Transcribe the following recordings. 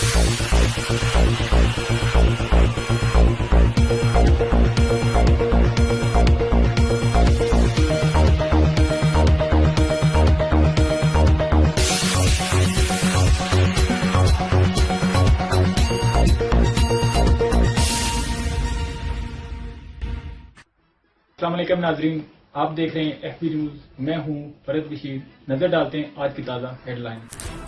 السلام علیکم ناظرین، آپ دیکھ رہے ہیں ایف پی نیوز، میں ہوں فرد بشیر۔ نظر ڈالتے ہیں آج کی تازہ ہیڈ لائن۔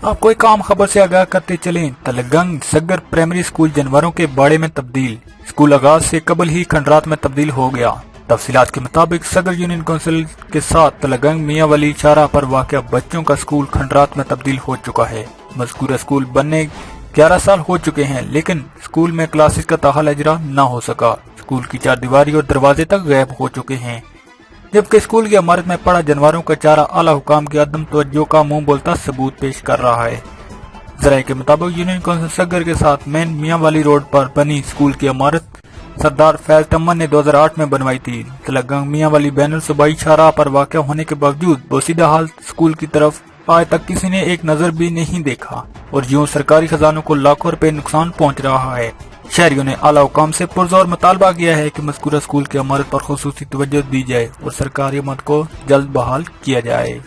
آپ کو ایک عام خبر سے آگاہ کرتے چلیں۔ تلگنگ سگر پرائمری اسکول جانوروں کے باڑے میں تبدیل، اسکول آغاز سے قبل ہی کھنڈرات میں تبدیل ہو گیا۔ تفصیلات کے مطابق سگر یونین کونسل کے ساتھ تلگنگ میاں والی چارہ پر واقع بچوں کا اسکول کھنڈرات میں تبدیل ہو چکا ہے۔ مذکورہ اسکول بننے 11 سال ہو چکے ہیں، لیکن اسکول میں کلاسز کا تاحال اجرا نہ ہو سکا۔ اسکول کی چار دیواری اور دروازے تک غائب ہو چکے ہیں، جبکہ اسکول کی عمارت میں پڑا جانوروں کا چارہ اعلیٰ حکام کی عدم توجہ کا منہ بولتا ثبوت پیش کر رہا ہے۔ ذرائع کے مطابق یونین کونسل سگر کے ساتھ مین میاں والی روڈ پر بنی اسکول کی عمارت سردار فیض تمن نے 2008 میں بنوائی تھی۔ تلگنگ میاں والی بین الصوبائی شاہراہ پر واقع ہونے کے باوجود بوسیدہ حال اسکول کی طرف آج تک کسی نے ایک نظر بھی نہیں دیکھا، اور یوں سرکاری خزانوں کو لاکھوں روپے نقصان پہنچ رہا ہے۔ شہریوں نے اعلیٰ حکام سے پرزور مطالبہ کیا ہے کہ مذکورہ اسکول کی عمارت پر خصوصی توجہ دی جائے اور سرکاری عمارت کو جلد بحال کیا جائے۔